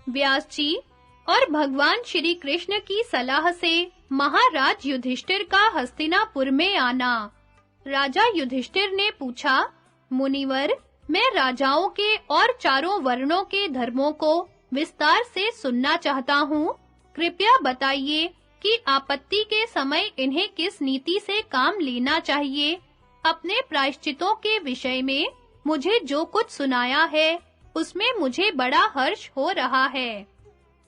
व्यास जी और भगवान श्री कृष्ण की सलाह से महाराज युधिष्ठिर का हस्तिनापुर में आना। राजा युधिष्ठिर ने पूछा, मुनिवर, मैं राजाओं के और चारों वर्णों के धर्मों को विस्तार से सुनना चाहता हूँ। कृपया बताइए कि आपत्ति के समय इन्हें किस नीति से काम लेना चाहिए। अपने प्रायश्चितों के विषय में मुझे जो कुछ सुनाया है, उसमें मुझे बड़ा हर्ष हो रहा है।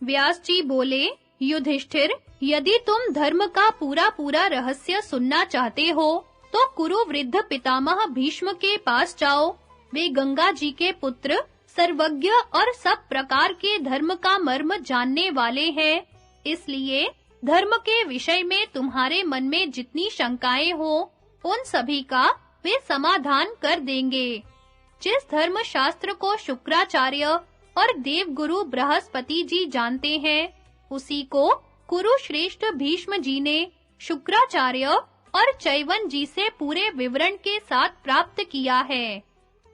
व्यास जी बोले, युधिष्ठिर, यदि तुम धर्म का पूरा रहस्य सुनना चाहते हो, तो कुरु वृद्ध पितामह भीष्म के पास जाओ। वे गंगा जी के पुत्र, सर्वज्ञ और सब प्रकार के धर्म का मर्म जानने वाले हैं। इसलिए धर्म के विषय में तुम्हारे मन में जितनी शंकाएं हो, उन सभी का वे समाधान कर देंगे। जिस धर्म शास्त्र को शुक्राचार्य और देवगुरु बृहस्पति जी जानते हैं, उसी को कुरुश्रेष्ठ भीष्म जी ने शुक्राचार्य और चैवन जी से पूरे विवरण के साथ प्राप्त किया है।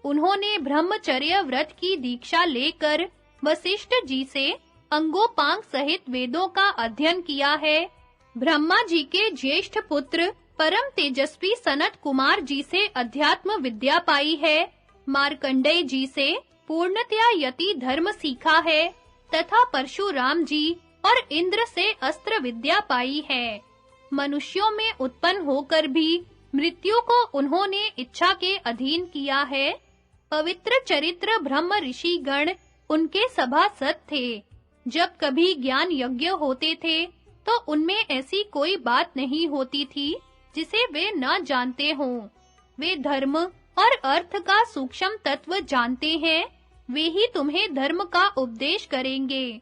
उन्होंने ब्रह्मचर्य व्रत की दीक्षा लेकर वशिष्ठ जी से अंगोपांग सहित वेदों का अध्ययन किया है। ब्रह्मा जी के ज्येष्ठ पुत्र परम तेजस्वी सनत कुमार जी से अध्यात्म विद्या पाई है। मार्कंडेय जी से पूर्णतया यति धर्म सीखा है तथा परशुराम जी और इंद्र से अस्त्र विद्या पाई है। मनुष्यों में उत्पन्न होकर भी मृत्यु को उन्होंने इच्छा के अधीन किया है। पवित्र चरित्र ब्रह्म ऋषि गण उनके सभासद थे। जब कभी ज्ञान यज्ञ होते थे, तो उनमें ऐसी कोई बात नहीं होती थी जिसे वे न जानते हों। वे धर्म और अर्थ का सूक्ष्म तत्व जानते हैं। वे ही तुम्हें धर्म का उपदेश करेंगे।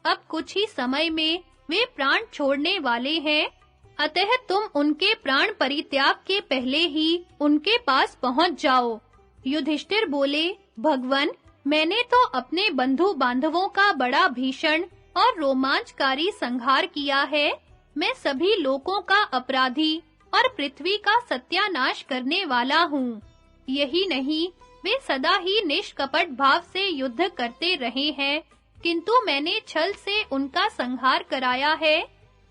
अब कुछ ही समय में वे प्राण छोड़ने वाले हैं, अतः तुम उनके प्राण परित्याग के पहले ही उनके पास पहुंच जाओ। युधिष्ठिर बोले, भगवन, मैंने तो अपने बंधु बांधवों का बड़ा भीषण और रोमांचकारी संहार किया है। मैं सभी लोकों का अपराधी और पृथ्वी का सत्यानाश करने वाला हूँ। यही नहीं, वे सदा ही निष्कपट भाव से युद्ध करते रहे हैं, किंतु मैंने छल से उनका संहार कराया है।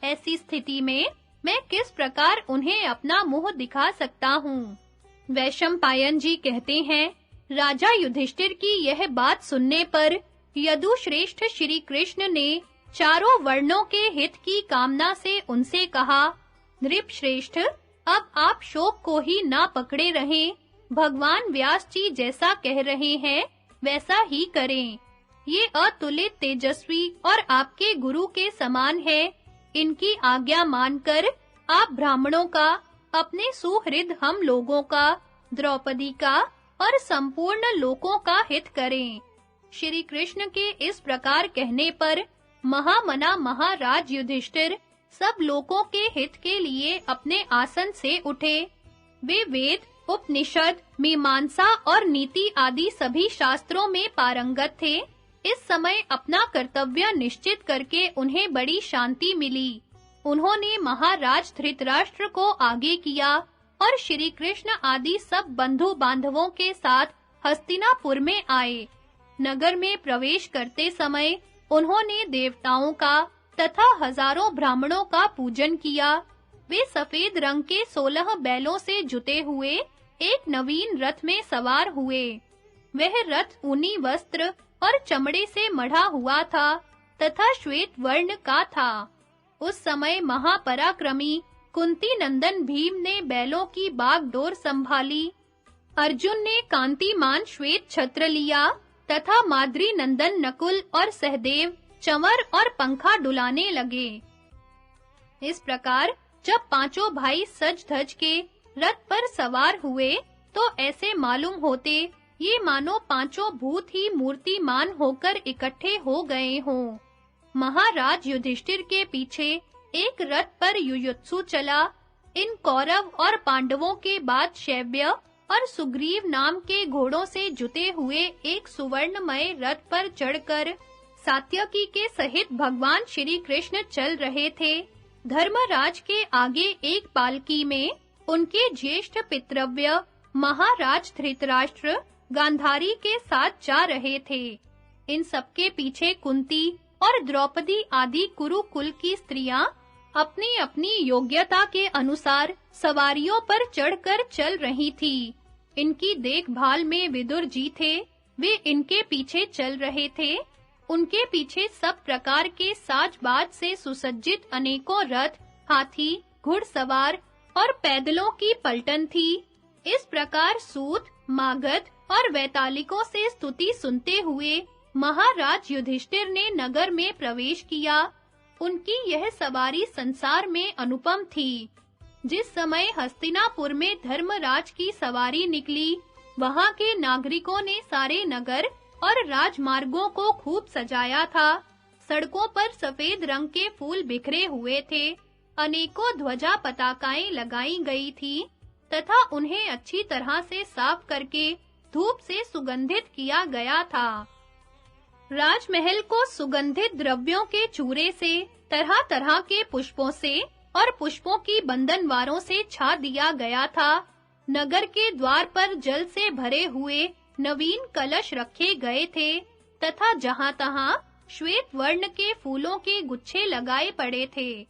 ऐसी स्थिति में मैं किस प्रकार उन्हें अपना मुंह दिखा सकता हूँ? वैशंपायन जी कहते हैं, राजा युधिष्ठिर की यह बात सुनने पर यदुश्रेष्ठ श्री कृष्ण ने चारों वर्णों के हित की कामना से उनसे कहा, नृपश्रेष्ठ, अब आप शोक को ही ना पकड़े रहें। भगवान व्यास जी जैसा कह रहे हैं, वैसा ही करें। ये अतुलित तेजस्वी और आपके गुरु के समान है। इनकी आज्ञा मानकर आप ब्राह्मणों का, अपने सुहृद हम लोगों का, द्रौपदी का और संपूर्ण लोकों का हित करें। श्री कृष्ण के इस प्रकार कहने पर महामना महाराज युधिष्ठिर सब लोकों के हित के लिए अपने आसन से उठे। वे वेद, उपनिषद, मीमांसा और नीति आदि सभी शास्त्रों में पारंगत थे। इस समय अपना कर्तव्य निश्चित करके उन्हें बड़ी शांति मिली। उन्होंने महाराज धृतराष्ट्र को आगे किया और श्री कृष्ण आदि सब बंधु बांधवों के साथ हस्तिनापुर में आए। नगर में प्रवेश करते समय उन्होंने देवताओं का तथा हजारों ब्राह्मणों का पूजन किया। वे सफेद रंग के 16 बैलों से जुते हुए एक नवीन रथ में सवार हुए। वह रथ ऊनी वस्त्र और चमड़े से मढ़ा हुआ था तथा श्वेत वर्ण का था। उस समय महापराक्रमी कुंती नंदन भीम ने बैलों की बागडोर संभाली। अर्जुन ने कांतिमान श्वेत छत्र लिया तथा माद्री नंदन नकुल और सहदेव चंवर और पंखा डुलाने लगे। इस प्रकार जब पांचों भाई सज धज के रथ पर सवार हुए, तो ऐसे मालूम होते ये मानो पांचों भूत ही मूर्तिमान होकर इकट्ठे हो गए हों। महाराज युधिष्ठिर के पीछे एक रथ पर युयुत्सु चला। इन कौरव और पांडवों के बाद शैव्य और सुग्रीव नाम के घोड़ों से जुते हुए एक सुवर्णमय रथ पर चढ़कर सात्यकी के सहित भगवान श्री कृष्ण चल रहे थे। धर्मराज के आगे एक पालकी में उनके ज्येष्ठ पितृव्य महाराज धृतराष्ट्र गांधारी के साथ जा रहे थे। इन सबके पीछे कुंती और द्रौपदी आदि कुरुकुल की स्त्रियां अपनी-अपनी योग्यता के अनुसार सवारियों पर चढ़कर चल रही थी। इनकी देखभाल में विदुर जी थे, वे इनके पीछे चल रहे थे। उनके पीछे सब प्रकार के साज-बाज से सुसज्जित अनेकों रथ, हाथी, घुड़सवार और पैदलों की पलटन थी। इस प्रकार सूत, मागध और वैतालिकों से स्तुति सुनते हुए महाराज युधिष्ठिर ने नगर में प्रवेश किया। उनकी यह सवारी संसार में अनुपम थी। जिस समय हस्तिनापुर में धर्मराज की सवारी निकली, वहां के नागरिकों ने सारे नगर और राजमार्गों को खूब सजाया था। सड़कों पर सफेद रंग के फूल बिखरे हुए थे। अनेकों ध्वजा पताकाएं लगाई गई थी तथा उन्हें अच्छी तरह से साफ करके धूप से सुगंधित किया गया था। राजमहल को सुगंधित द्रव्यों के चूरे से, तरह-तरह के पुष्पों से और पुष्पों की बंधनवारों से छा दिया गया था। नगर के द्वार पर जल से भरे हुए नवीन कलश रखे गए थे तथा जहां-तहां श्वेत वर्ण के फूलों के गुच्छे लगाए पड़े थे।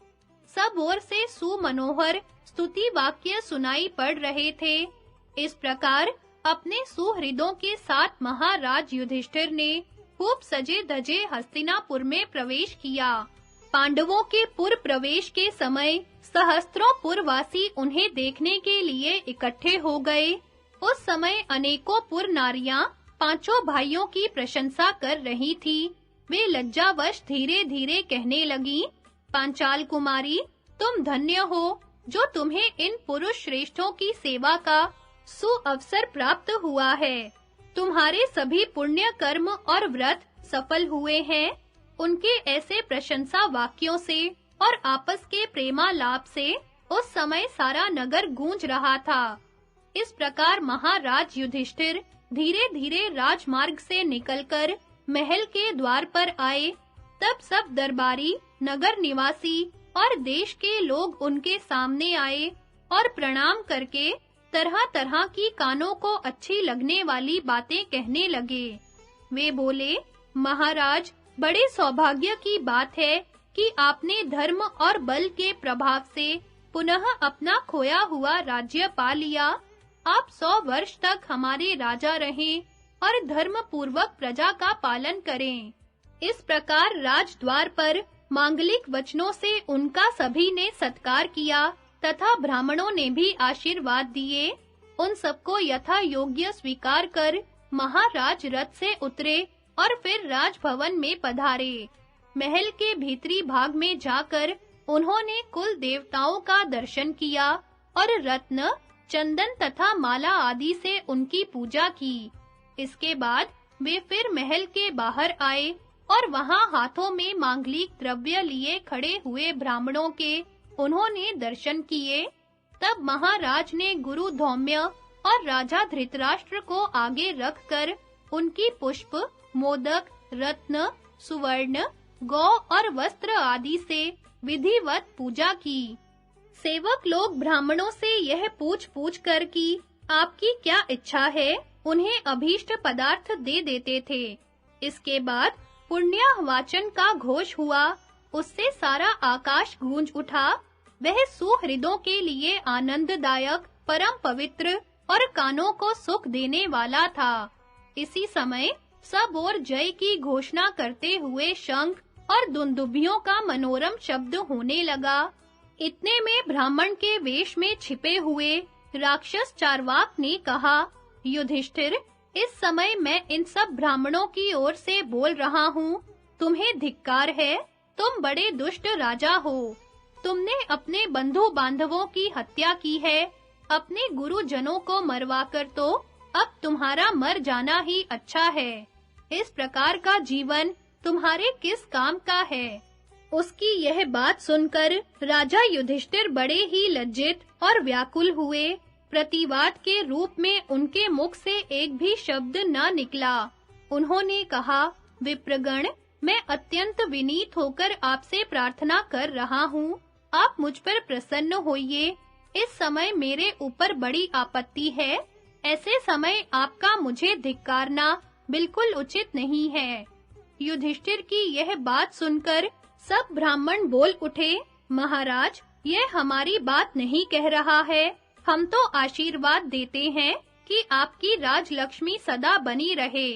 सब ओर से सुमनोहर स्तुति वाक्य सुनाई पड़ रहे थे। इस प्रकार अपने सुहृदों के साथ महाराज युधिष्ठिर ने खूब सजे-धजे हस्तिनापुर में प्रवेश किया। पांडवों के पुर प्रवेश के समय सहस्त्रों पुरवासी उन्हें देखने के लिए इकट्ठे हो गए। उस समय अनेकों पुर नारियां पांचों भाइयों की प्रशंसा कर रही थी। वे लज्जावश धीरे-धीरे कहने लगीं, पांचाल कुमारी, तुम धन्य हो जो तुम्हें इन पुरुष श्रेष्ठों की सेवा का सुअवसर प्राप्त हुआ है। तुम्हारे सभी पुण्य कर्म और व्रत सफल हुए हैं। उनके ऐसे प्रशंसा वाक्यों से और आपस के प्रेमालाप से उस समय सारा नगर गूंज रहा था। इस प्रकार महाराज युधिष्ठिर धीरे-धीरे राजमार्ग से निकलकर महल के द्वार पर आए। तब सब दरबारी, नगर निवासी और देश के लोग उनके सामने आए और प्रणाम करके तरह-तरह की कानों को अच्छी लगने वाली बातें कहने लगे। वे बोले, महाराज, बड़े सौभाग्य की बात है कि आपने धर्म और बल के प्रभाव से पुनः अपना खोया हुआ राज्य पा लिया। आप 100 वर्ष तक हमारे राजा रहें और धर्म पूर्वक प्रजा का पालन करें। इस प्रकार राजद्वार पर मांगलिक वचनों से उनका सभी ने सत्कार किया तथा ब्राह्मणों ने भी आशीर्वाद दिए। उन सबको यथा योग्य स्वीकार कर महाराज रथ से उतरे और फिर राजभवन में पधारे। महल के भीतरी भाग में जाकर उन्होंने कुल देवताओं का दर्शन किया और रत्न, चंदन तथा माला आदि से उनकी पूजा की। इसके बाद वे फिर महल के बाहर आए और वहां हाथों में मांगलिक द्रव्य लिए खड़े हुए ब्राह्मणों के उन्होंने दर्शन किए। तब महाराज ने गुरु धौम्य और राजा धृतराष्ट्र को आगे रखकर उनकी पुष्प, मोदक, रत्न, सुवर्ण, गौ और वस्त्र आदि से विधिवत पूजा की। सेवक लोग ब्राह्मणों से यह पूछ-पूछ कर कि आपकी क्या इच्छा है, उन्हें अभीष्ट पदार्थ दे देते थे। इसके बाद पुण्याहवाचन का घोष हुआ, उससे सारा आकाश गूंज उठा। वह सुहृदों के लिए आनंददायक, परम पवित्र और कानों को सुख देने वाला था। इसी समय सब ओर जय की घोषणा करते हुए शंख और दुंदुभियों का मनोरम शब्द होने लगा। इतने में ब्राह्मण के वेश में छिपे हुए राक्षस चारवाक ने कहा, युधिष्ठिर, इस समय मैं इन सब ब्राह्मणों की ओर से बोल रहा हूँ। तुम्हें धिक्कार है, तुम बड़े दुष्ट राजा हो। तुमने अपने बंधु बांधवों की हत्या की है, अपने गुरुजनों को मरवाकर तो अब तुम्हारा मर जाना ही अच्छा है। इस प्रकार का जीवन तुम्हारे किस काम का है? उसकी यह बात सुनकर राजा युधिष्ठिर बड़े ही लज्जित और व्याकुल हुए। प्रतिवाद के रूप में उनके मुख से एक भी शब्द न निकला। उन्होंने कहा, विप्रगण, मैं अत्यंत विनीत होकर आपसे प्रार्थना कर रहा हूँ। आप मुझ पर प्रसन्न होइए। इस समय मेरे ऊपर बड़ी आपत्ति है। ऐसे समय आपका मुझे धिक्कारना बिल्कुल उचित नहीं है। युधिष्ठिर की यह बात सुनकर सब ब्राह्मण बोल उठे, महाराज, यह हमारी बात नहीं कह रहा है। हम तो आशीर्वाद देते हैं कि आपकी राजलक्ष्मी सदा बनी रहे।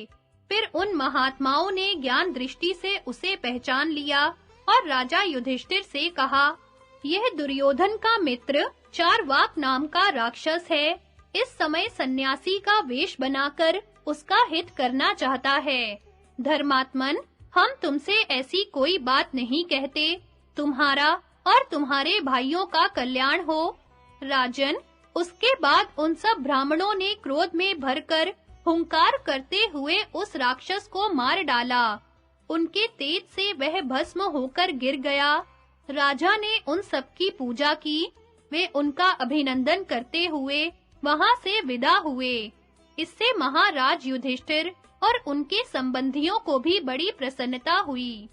फिर उन महात्माओं ने ज्ञान दृष्टि से उसे पहचान लिया और राजा युधिष्ठिर से कहा, यह दुर्योधन का मित्र चारवाक नाम का राक्षस है। इस समय सन्यासी का वेश बनाकर उसका हित करना चाहता है। धर्मात्मन, हम तुमसे ऐसी कोई बात नहीं कहते। तुम्हारा और तुम्हारे भाइयों का कल्याण हो। राजन, उसके बाद उन सब ब्राह्मणों ने क्रोध में भरकर हुंकार करते हुए उस राक्षस को मार डाला। उनके तेज से वह भस्म होकर गिर गया। राजा ने उन सब की पूजा की। वे उनका अभिनंदन करते हुए वहां से विदा हुए। इससे महाराज युधिष्ठिर और उनके संबंधियों को भी बड़ी प्रसन्नता हुई।